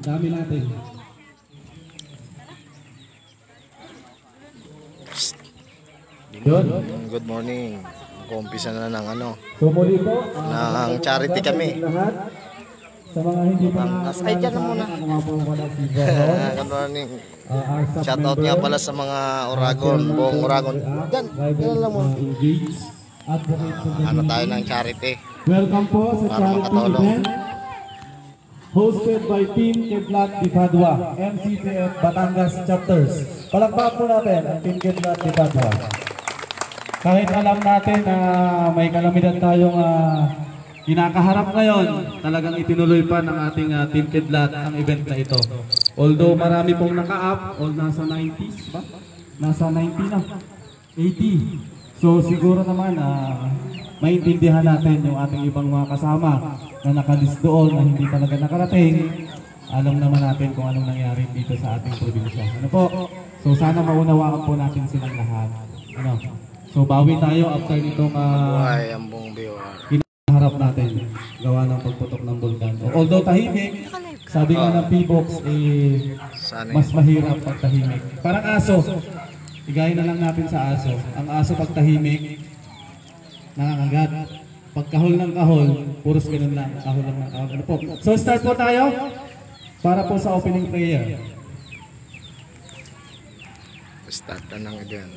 Dami natin. Yun. Good morning. Mag-umpisa na ng So muli po, ng charity kami. Sa mga hindi pa Ay, dyan na muna. Good morning. Shoutout nga pala sa mga Oragon, buong Oragon. Dyan lang muna. Tayo ng charity. Welcome po sa Para charity makatulong. event hosted by Team Kidlat di Padua, MCTF Batangas Chapters. Palakpak po natin ang Team Kidlat di Padua. Kahit alam natin na may kalamidad tayong kinakaharap ngayon, talagang itinuloy pa ng ating Team Kidlat ang event na ito. Although marami pong naka-up, o nasa 90s ba? Nasa 90 na, 80. So siguro naman maintindihan natin yung ating ibang mga kasama na nakalist doon na hindi talaga nakarating. Alam naman natin kung anong nangyari dito sa ating probinsya. Ano po? So sana maunawaan po natin silang lahat. So bawi tayo after nitong harap natin gawa ng pagputok ng bulkan. Although tahimik, sabi nga ng P-Box mas mahirap pag tahimik. Parang aso. Igay na lang natin sa aso. Ang aso pag tahimik, nangangagat. Pag kahol ng kahol, puros ganun lang. Kahol lang ng kahol. Ano po? So start po tayo para po sa opening prayer. Start na ng event.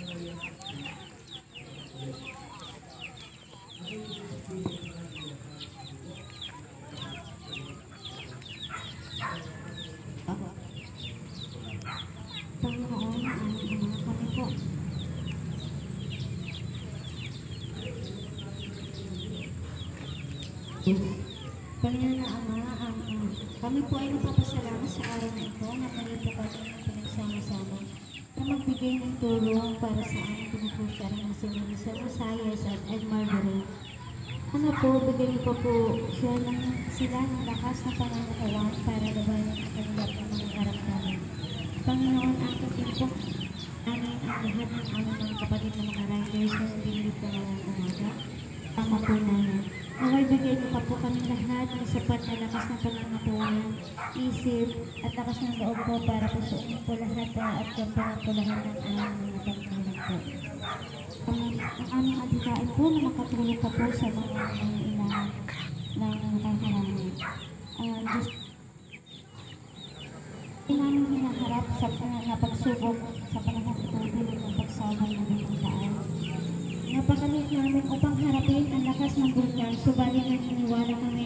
Panginoon na Ama, kami po ay napapasalamat sa araw na ito na kami po kami pinagsama-sama na magbigay ng tulong para sa aming pinupusyar ng Senyor sa Rosales at Margaret. Ano po, bigay niyo po sila ng lakas na pananatawan para labanan ang kanilap ng mga karamdaman. Panginoon, akin din po namin ang lahat ng aming mga kapatid na mga riders na nabilit na ng umaga. Tama po namin. Naway bigay niyo pa po kami lahat ng sapat na lakas ng pananatawan, isip at lakas ng loob po para po sa inyo po lahat at kampangan po lahat ng aming mga pagkalan po. Ang aming adhikain po na makatulong pa po sa mga ilang ng nakakarami. Namin hinaharap sa pagsubok sa panahon ito bilang ng pagsabay ng pagkaan. Napakalit namin upang harapin ang lakas ng bulkan, subalit nang iniwala kami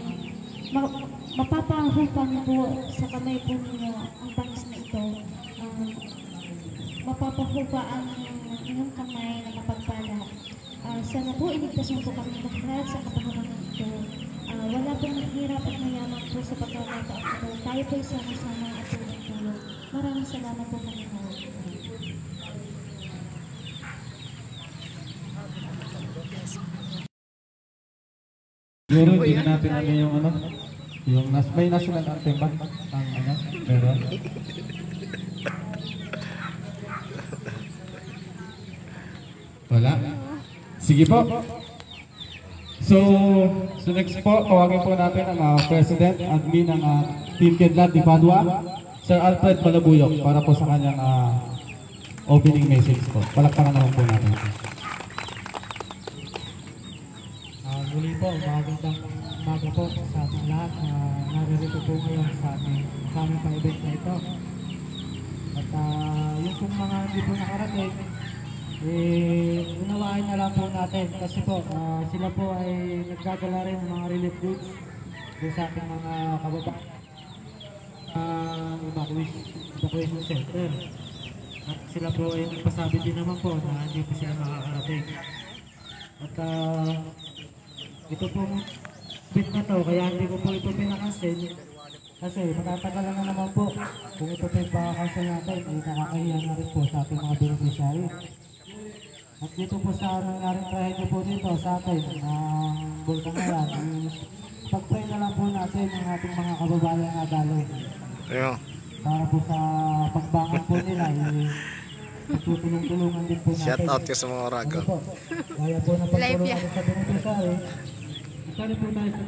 mapapahupang po sa kamay po ninyo ang bangis na ito. Mapapahupa ang inyong kamay na mapagpala. Sana po iligtasin po kami lahat sa kapahamanan ito. Wala pong hirap at mayaman po sa pagkakataon ito. Tayo po isama-sama at tulong-tulong. Maraming salamat po kami po. Siguro hindi natin yung yung may national anthem ba? Ang meron? Wala? Sige po. So next po, tawagin po natin ang President, admin ng Team Kidlat di Padua, Sir Alfred Balabuyok, para po sa kanyang opening message po. Palakpakan naman po natin. Muli po, magandang umaga po sa ating lahat na naririto po ngayon sa aming pa-event na ito. At yung pong mga hindi po nakarating, unawain na lang po natin kasi po sila po ay nagdadala rin ng mga relief goods doon sa ating mga kababayan evacuation center. At sila po ay nagpasabi din naman po na hindi po sila makakarating. At ito po bit na to, kaya hindi ko po ito pinakancel kasi matatagal na naman po kung ito po yung pakakancel natin, ay nakakahiya na rin po sa ating mga beneficiary. At dito po sa nangyaring trahedya po dito sa atin ng bulkan na yan, pag-pray na lang po natin ang ating mga kababayan na daloy para po sa pagbangon po nila tutulong-tulungan din po natin. Shout out ka sa mga Oragon. Kaya po na pagtulungan sa beneficiary, ikali po tayo sa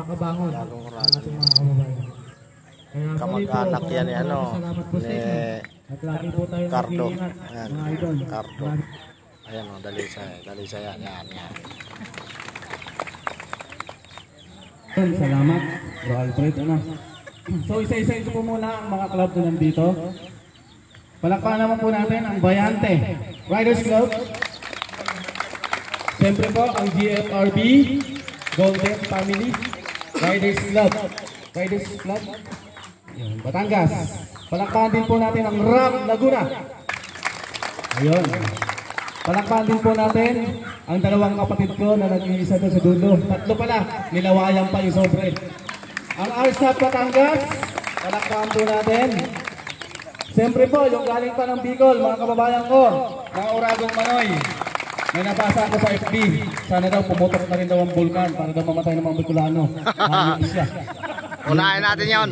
makabangon ang ating mga kababayan. kamag-anak yan ni ano, Salamat po sa ni inyo. At lagi po tayo Cardo. mag-iingat, Ayan, mga idol. Cardo. Ayan o, dalisay yan, yan. Salamat, Bro Alfred. Ano? So isa-isa po muna ang mga club na nandito. Palakpakan naman po natin ang Bayante Riders Club. Siyempre po ang GFRB Golden Family Riders Club. Riders Club. Yun, Batangas. Palakpakan din po natin ang Ram Laguna. Ayun. Palakpakan din po natin ang dalawang kapatid ko na nag-iisa doon sa dulo. Tatlo pala, nilawayan pa yung sobre. Ang RSAP Batangas, palakpakan po natin. Siyempre po, yung galing pa ng Bicol, mga kababayan ko, mga Uragong Manoy. May nabasa ako sa FB, sana daw pumutok na rin daw ang vulkan para daw mamatay ng mga Bicolano. Ayun siya. Unahin natin yon.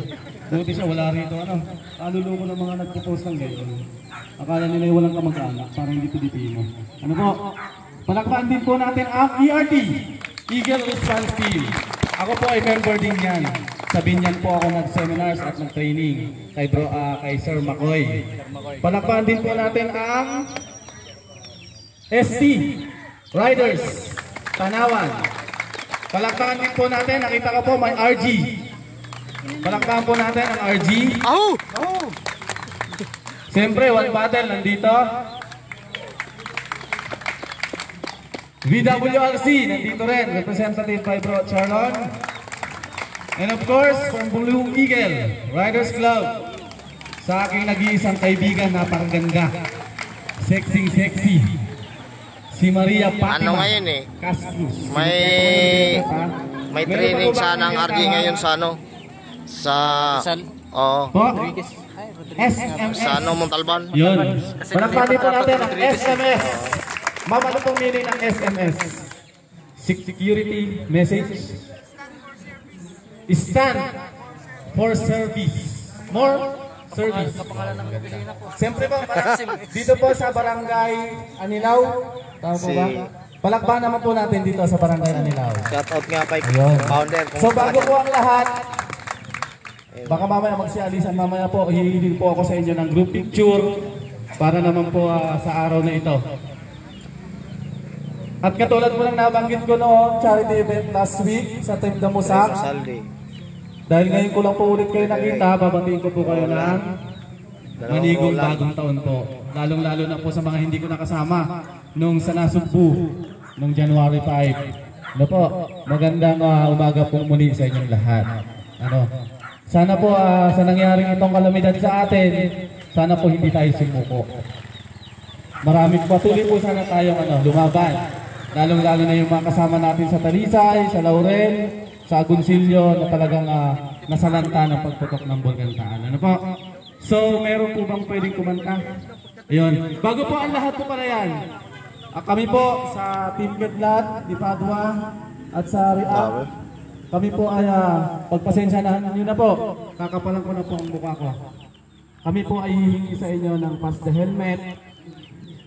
Buti siya, wala rito. Ano? Kaluluko ng mga nagpo-post ng gayon. Akala nila yung walang kamag-anak, parang hindi Pilipino. Ano po? Palakpakan din po natin ang ERT, Eagle Response Team. Ako po ay member din yan. Sa Binyan po ako nag-seminars at nag-training kay Sir Makoy. Palakpakan din po natin ang ST Riders Tanawan. Palakpakan din po natin, nakita ko po may RG. Palakpakan po natin ang RG. Oh! Siyempre, One Battle nandito. VWRC nandito rin, representative by Bro Charlon. And of course, from Blue Eagle Riders Club, sa aking nag-iisang kaibigan na parang-ganda, sexy, si Maria Fatima Ano ngayon eh? Castros. May training sana ang RG ngayon sa ano? Sa... Oo. Po? SMS. Sa ano, Montalban? Yun. Palakpakan po natin ang SMS. Ma'am, ano pong meaning ng SMS? Security message? Stand for service. More service. Siyempre po, dito po sa Barangay Anilaw. Tama po ba? Palakpakan naman po natin dito sa Barangay Anilaw. Shout out nga kay Ayun. founder. So bago po ang lahat, baka mamaya magsialisan, mamaya po hihiling po ako sa inyo ng group picture para naman po sa araw na ito. At katulad po lang nabanggit ko noon, charity event last week sa Team Damusak. Saldi. Dahil ngayon ko lang po ulit kayo nakita, babatiin ko po kayo ng manigong bagong taon po. Lalong-lalo na po sa mga hindi ko nakasama nung sa Nasugbu, nung January 5. Ano po, magandang umaga po muli sa inyong lahat. Ano? Sana po sa nangyaring itong kalamidad sa atin, sana po hindi tayo sumuko. Maraming patuloy po sana tayong lumaban. Lalong-lalo na yung mga kasama natin sa Talisay, sa Laurel, sa Agoncillo na talagang nasalanta ng pagputok ng Bulgantaan. Ano po? So, meron po bang pwedeng kumanta? Ayun. Bago po ang lahat po para yan, kami po sa Team Kidlat, di Padua, at sa React, kami po ay pagpasensyahan nyo na po. Kakapalan ko na po ang mukha ko. Kami po ay hihingi sa inyo ng pass the helmet.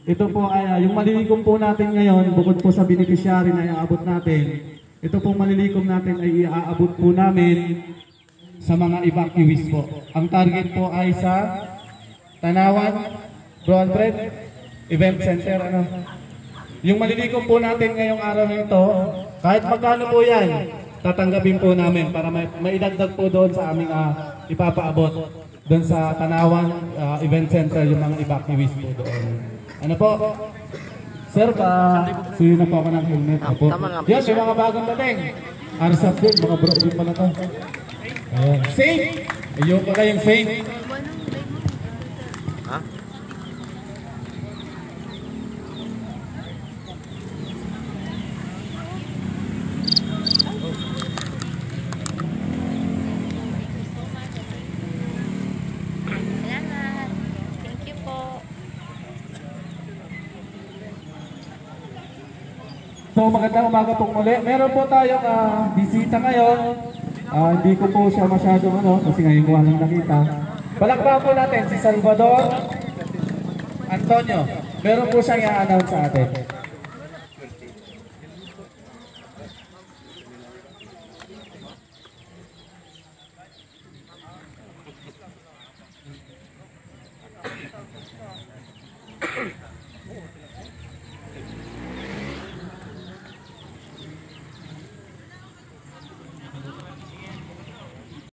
Ito po ay yung malilikom po natin ngayon, bukod po sa beneficiary na iaabot natin, ito pong malilikom natin ay iaabot po namin sa mga evacuees po. Ang target po ay sa Tanawan, Bro Alfred, Event Center. Yung malilikom po natin ngayong araw na ito, kahit magkano po yan, tatanggapin po namin para maidagdag po doon sa aming ipapaabot doon sa Tanawan Event Center, yung mga evacuees po doon. Ano po? Sir, suyo na po ako ng helmet. Opo. Yan, may mga bagong dating. RSAP din, mga bro din pala ito. Ayan. Safe! Ayun pala yung safe. Ha? Salamat. Thank you po. So magandang umaga po muli. Meron po tayong bisita ngayon. Hindi ko po siya masyadong kasi ngayon ko lang nakita. Palakpakan po natin si Salvador Antonio. Meron po siyang i-announce sa atin.